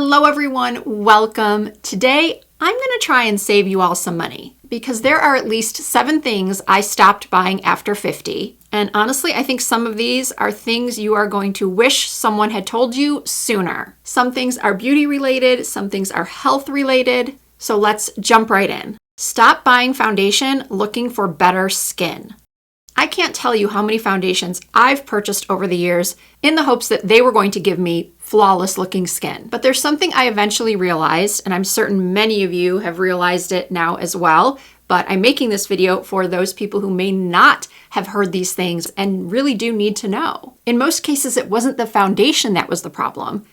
Hello everyone, welcome. Today, I'm gonna try and save you all some money because there are at least 7 things I stopped buying after 50. And honestly, I think some of these are things you are going to wish someone had told you sooner. Some things are beauty related, some things are health related. So let's jump right in. Stop buying foundation looking for better skin. I can't tell you how many foundations I've purchased over the years in the hopes that they were going to give me flawless looking skin. But there's something I eventually realized, and I'm certain many of you have realized it now as well, but I'm making this video for those people who may not have heard these things and really do need to know. In most cases, it wasn't the foundation that was the problem.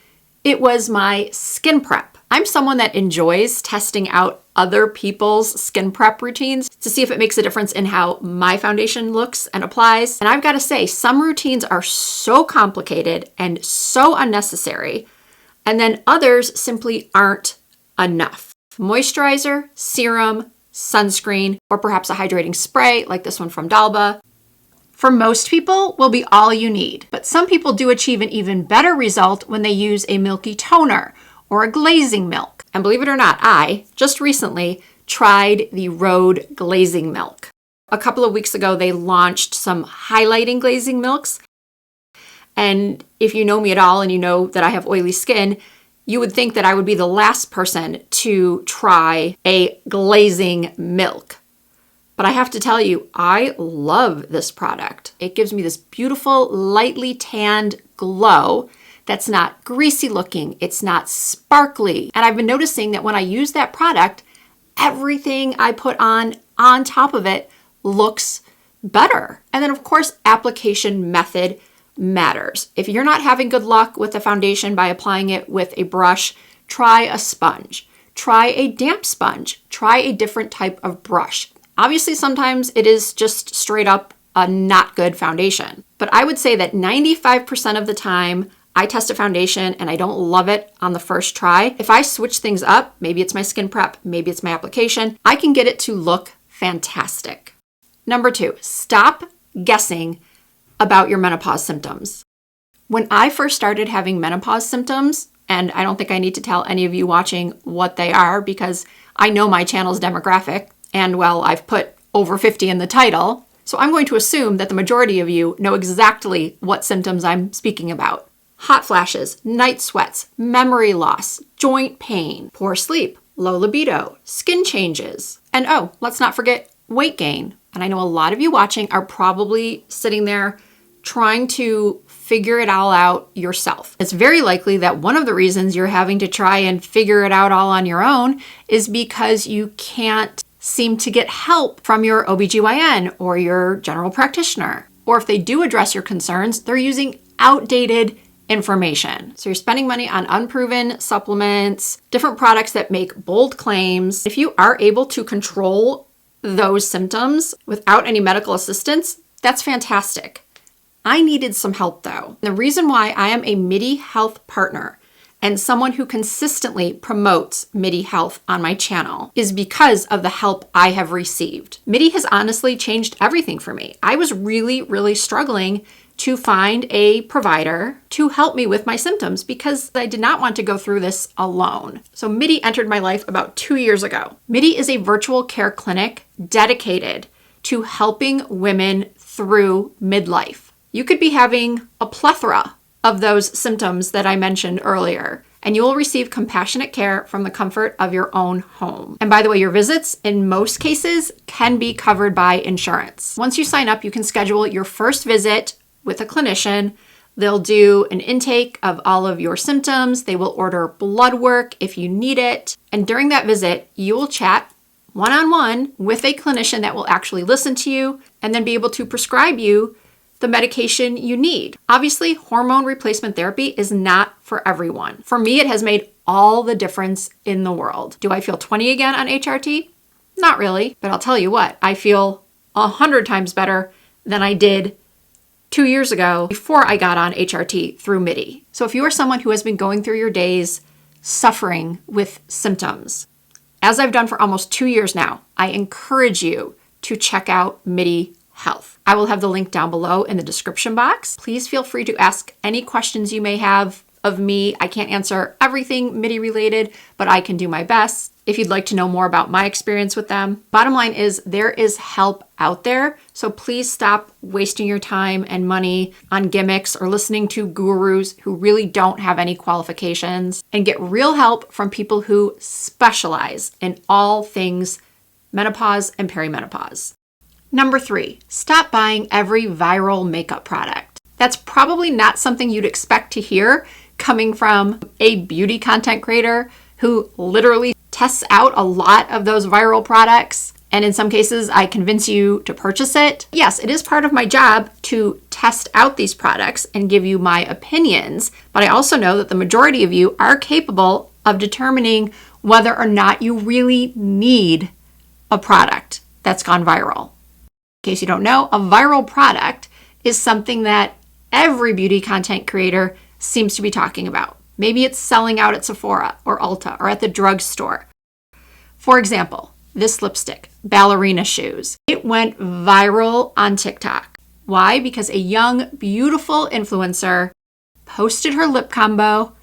It was my skin prep. I'm someone that enjoys testing out other people's skin prep routines to see if it makes a difference in how my foundation looks and applies. And I've got to say, some routines are so complicated and so unnecessary, and then others simply aren't enough. Moisturizer, serum, sunscreen, or perhaps a hydrating spray like this one from Dalba. For most people, will be all you need, but some people do achieve an even better result when they use a milky toner or a glazing milk. And believe it or not, I just recently tried the Rhode glazing milk. A couple of weeks ago, they launched some highlighting glazing milks. And if you know me at all and you know that I have oily skin, you would think that I would be the last person to try a glazing milk. But I have to tell you, I love this product. It gives me this beautiful, lightly tanned glow that's not greasy looking, it's not sparkly. And I've been noticing that when I use that product, everything I put on top of it looks better. And then of course, application method matters. If you're not having good luck with the foundation by applying it with a brush, try a sponge. Try a damp sponge. Try a different type of brush. Obviously, sometimes it is just straight up a not good foundation. But I would say that 95% of the time, I test a foundation and I don't love it on the first try. If I switch things up, maybe it's my skin prep, maybe it's my application, I can get it to look fantastic. Number 2, stop guessing about your menopause symptoms. When I first started having menopause symptoms, and I don't think I need to tell any of you watching what they are because I know my channel's demographic, and well, I've put over 50 in the title, so I'm going to assume that the majority of you know exactly what symptoms I'm speaking about. Hot flashes, night sweats, memory loss, joint pain, poor sleep, low libido, skin changes, and oh, let's not forget weight gain. And I know a lot of you watching are probably sitting there trying to figure it all out yourself. It's very likely that one of the reasons you're having to try and figure it out all on your own is because you can't seem to get help from your OBGYN or your general practitioner. Or if they do address your concerns, they're using outdated information. So you're spending money on unproven supplements, different products that make bold claims. If you are able to control those symptoms without any medical assistance, that's fantastic. I needed some help though. The reason why I am a MIDI Health partner and someone who consistently promotes MIDI Health on my channel is because of the help I have received. MIDI has honestly changed everything for me. I was really struggling to find a provider to help me with my symptoms because I did not want to go through this alone. So MIDI entered my life about 2 years ago. MIDI is a virtual care clinic dedicated to helping women through midlife. You could be having a plethora of those symptoms that I mentioned earlier, and you will receive compassionate care from the comfort of your own home. And by the way, your visits, in most cases, can be covered by insurance. Once you sign up, you can schedule your first visit with a clinician. They'll do an intake of all of your symptoms. They will order blood work if you need it. And during that visit, you will chat one-on-one with a clinician that will actually listen to you and then be able to prescribe you the medication you need. Obviously, hormone replacement therapy is not for everyone. For me, it has made all the difference in the world. Do I feel 20 again on HRT? Not really, but I'll tell you what, I feel 100 times better than I did 2 years ago before I got on HRT through MIDI. So if you are someone who has been going through your days suffering with symptoms, as I've done for almost 2 years now, I encourage you to check out MIDI Health. I will have the link down below in the description box. Please feel free to ask any questions you may have of me. I can't answer everything MIDI related, but I can do my best if you'd like to know more about my experience with them. Bottom line is there is help out there. So please stop wasting your time and money on gimmicks or listening to gurus who really don't have any qualifications, and get real help from people who specialize in all things menopause and perimenopause. Number 3, stop buying every viral makeup product. That's probably not something you'd expect to hear coming from a beauty content creator who literally tests out a lot of those viral products. And in some cases, I convince you to purchase it. Yes, it is part of my job to test out these products and give you my opinions, but I also know that the majority of you are capable of determining whether or not you really need a product that's gone viral. In case you don't know, a viral product is something that every beauty content creator seems to be talking about. Maybe it's selling out at Sephora or Ulta or at the drugstore. For example, this lipstick, ballerina shoes. It went viral on TikTok. Why? Because a young, beautiful influencer posted her lip combo,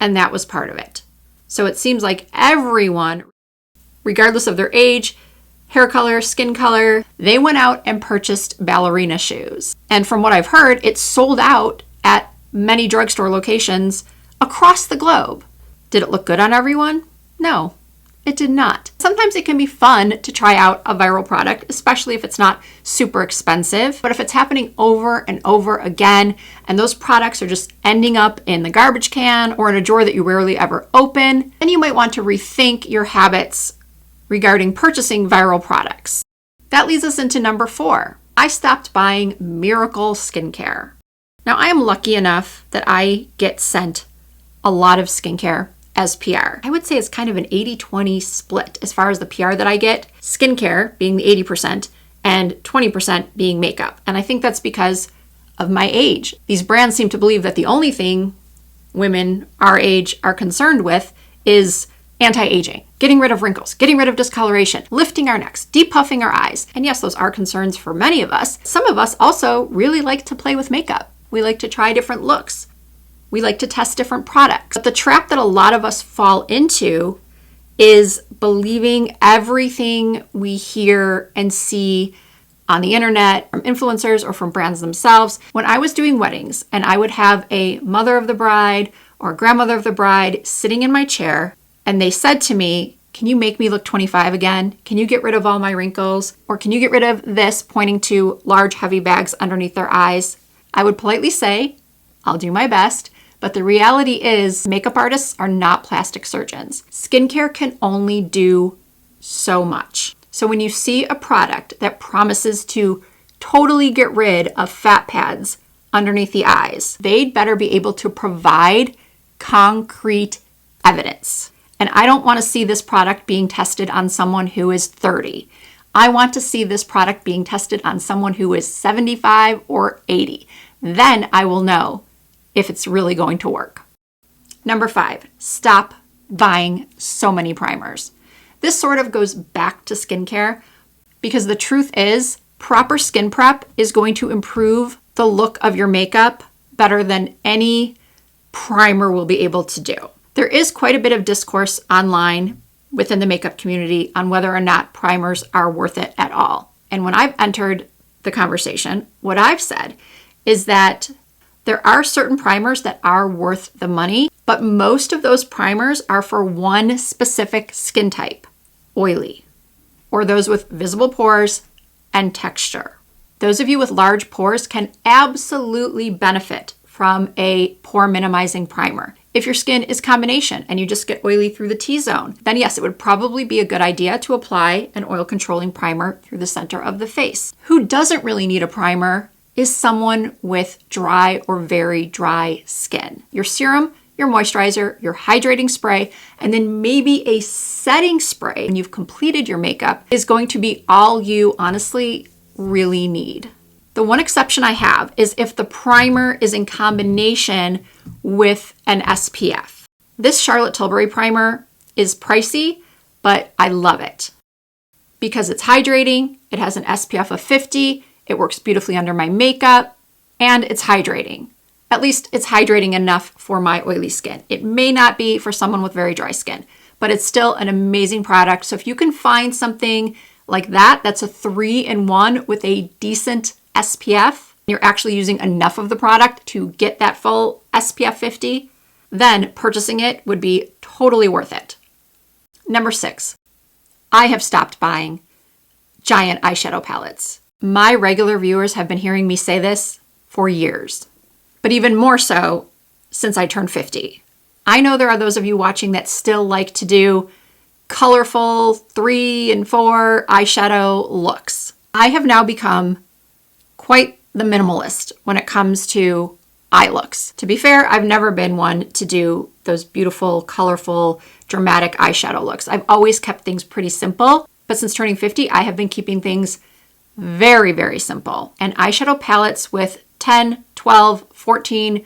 and that was part of it. So it seems like everyone, regardless of their age, hair color, skin color, they went out and purchased ballerina shoes. And from what I've heard, it sold out at many drugstore locations across the globe. Did it look good on everyone? No, it did not. Sometimes it can be fun to try out a viral product, especially if it's not super expensive. But if it's happening over and over again, and those products are just ending up in the garbage can or in a drawer that you rarely ever open, then you might want to rethink your habits regarding purchasing viral products. That leads us into number 4. I stopped buying miracle skincare. Now, I am lucky enough that I get sent a lot of skincare as PR. I would say it's kind of an 80-20 split as far as the PR that I get, skincare being the 80% and 20% being makeup. And I think that's because of my age. These brands seem to believe that the only thing women our age are concerned with is anti-aging, getting rid of wrinkles, getting rid of discoloration, lifting our necks, depuffing our eyes. And yes, those are concerns for many of us. Some of us also really like to play with makeup. We like to try different looks. We like to test different products. But the trap that a lot of us fall into is believing everything we hear and see on the internet from influencers or from brands themselves. When I was doing weddings and I would have a mother of the bride or grandmother of the bride sitting in my chair, and they said to me, "Can you make me look 25 again? Can you get rid of all my wrinkles? Or can you get rid of this," pointing to large, heavy bags underneath their eyes? I would politely say, "I'll do my best." But the reality is makeup artists are not plastic surgeons. Skincare can only do so much. So when you see a product that promises to totally get rid of fat pads underneath the eyes, they'd better be able to provide concrete evidence. And I don't want to see this product being tested on someone who is 30. I want to see this product being tested on someone who is 75 or 80. Then I will know if it's really going to work. Number 5, stop buying so many primers. This sort of goes back to skincare because the truth is proper skin prep is going to improve the look of your makeup better than any primer will be able to do. There is quite a bit of discourse online within the makeup community on whether or not primers are worth it at all. And when I've entered the conversation, what I've said is that there are certain primers that are worth the money, but most of those primers are for one specific skin type, oily, or those with visible pores and texture. Those of you with large pores can absolutely benefit from a pore minimizing primer. If your skin is combination and you just get oily through the T-zone, then yes, it would probably be a good idea to apply an oil controlling primer through the center of the face. Who doesn't really need a primer is someone with dry or very dry skin. Your serum, your moisturizer, your hydrating spray, and then maybe a setting spray when you've completed your makeup is going to be all you honestly really need. The one exception I have is if the primer is in combination with an SPF. This Charlotte Tilbury primer is pricey, but I love it because it's hydrating, it has an SPF of 50, it works beautifully under my makeup, and it's hydrating. At least it's hydrating enough for my oily skin. It may not be for someone with very dry skin, but it's still an amazing product. So if you can find something like that, that's a 3-in-1 with a decent SPF, you're actually using enough of the product to get that full SPF 50, then purchasing it would be totally worth it. Number 6, I have stopped buying giant eyeshadow palettes. My regular viewers have been hearing me say this for years, but even more so since I turned 50. I know there are those of you watching that still like to do colorful 3 and 4 eyeshadow looks. I have now become quite the minimalist when it comes to eye looks. To be fair, I've never been one to do those beautiful, colorful, dramatic eyeshadow looks. I've always kept things pretty simple, but since turning 50, I have been keeping things very, very simple. And eyeshadow palettes with 10, 12, 14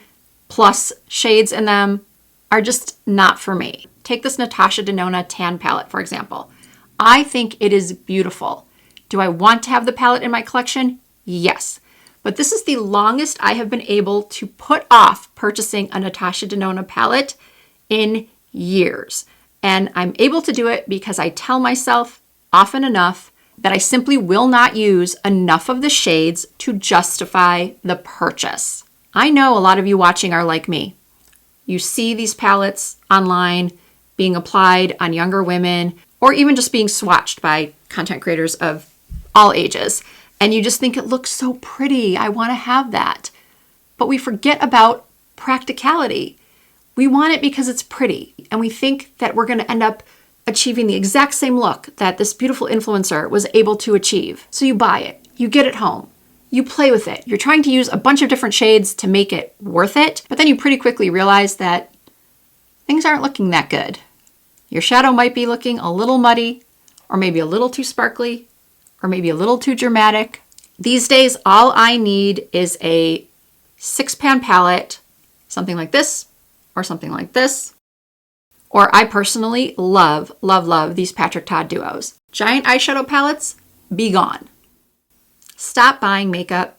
plus shades in them are just not for me. Take this Natasha Denona tan palette, for example. I think it is beautiful. Do I want to have the palette in my collection? Yes. But this is the longest I have been able to put off purchasing a Natasha Denona palette in years. And I'm able to do it because I tell myself often enough that I simply will not use enough of the shades to justify the purchase. I know a lot of you watching are like me. You see these palettes online being applied on younger women, or even just being swatched by content creators of all ages. And you just think it looks so pretty. I want to have that. But we forget about practicality. We want it because it's pretty. And we think that we're going to end up achieving the exact same look that this beautiful influencer was able to achieve. So you buy it, you get it home, you play with it. You're trying to use a bunch of different shades to make it worth it. But then you pretty quickly realize that things aren't looking that good. Your shadow might be looking a little muddy, or maybe a little too sparkly, or maybe a little too dramatic. These days, all I need is a 6-pan palette, something like this, or something like this. Or I personally love, love, love these Patrick Ta duos. Giant eyeshadow palettes, be gone. Stop buying makeup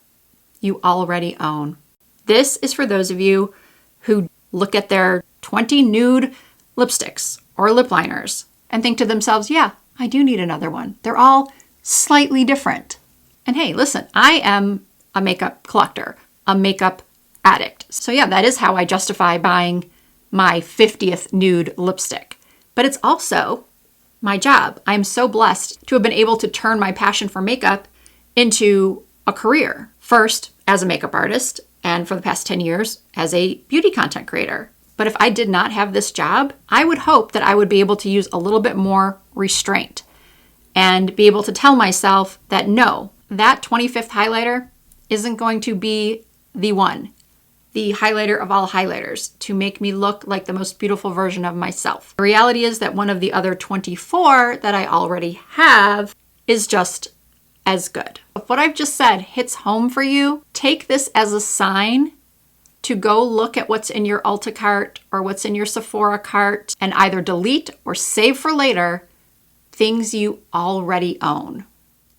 you already own. This is for those of you who look at their 20 nude lipsticks or lip liners and think to themselves, yeah, I do need another one. They're all slightly different. And hey, listen, I am a makeup collector, a makeup addict. So yeah, that is how I justify buying my 50th nude lipstick. But it's also my job. I'm so blessed to have been able to turn my passion for makeup into a career. First, as a makeup artist, and for the past 10 years, as a beauty content creator. But if I did not have this job, I would hope that I would be able to use a little bit more restraint and be able to tell myself that no, that 25th highlighter isn't going to be the one, the highlighter of all highlighters, to make me look like the most beautiful version of myself. The reality is that one of the other 24 that I already have is just as good. If what I've just said hits home for you, take this as a sign to go look at what's in your Ulta cart or what's in your Sephora cart and either delete or save for later things you already own.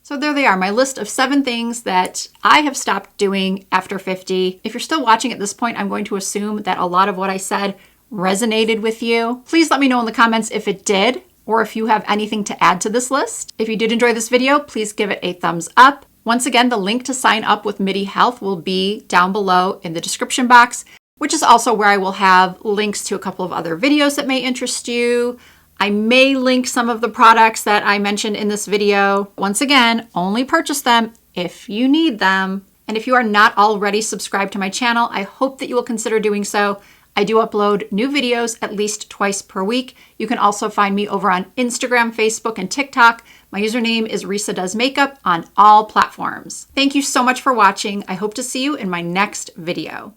So there they are, my list of 7 things that I have stopped doing after 50. If you're still watching at this point, I'm going to assume that a lot of what I said resonated with you. Please let me know in the comments if it did, or if you have anything to add to this list. If you did enjoy this video, please give it a thumbs up. Once again, the link to sign up with MIDI Health will be down below in the description box, which is also where I will have links to a couple of other videos that may interest you. I may link some of the products that I mentioned in this video. Once again, only purchase them if you need them. And if you are not already subscribed to my channel, I hope that you will consider doing so. I do upload new videos at least twice per week. You can also find me over on Instagram, Facebook, and TikTok. My username is Risa Does Makeup on all platforms. Thank you so much for watching. I hope to see you in my next video.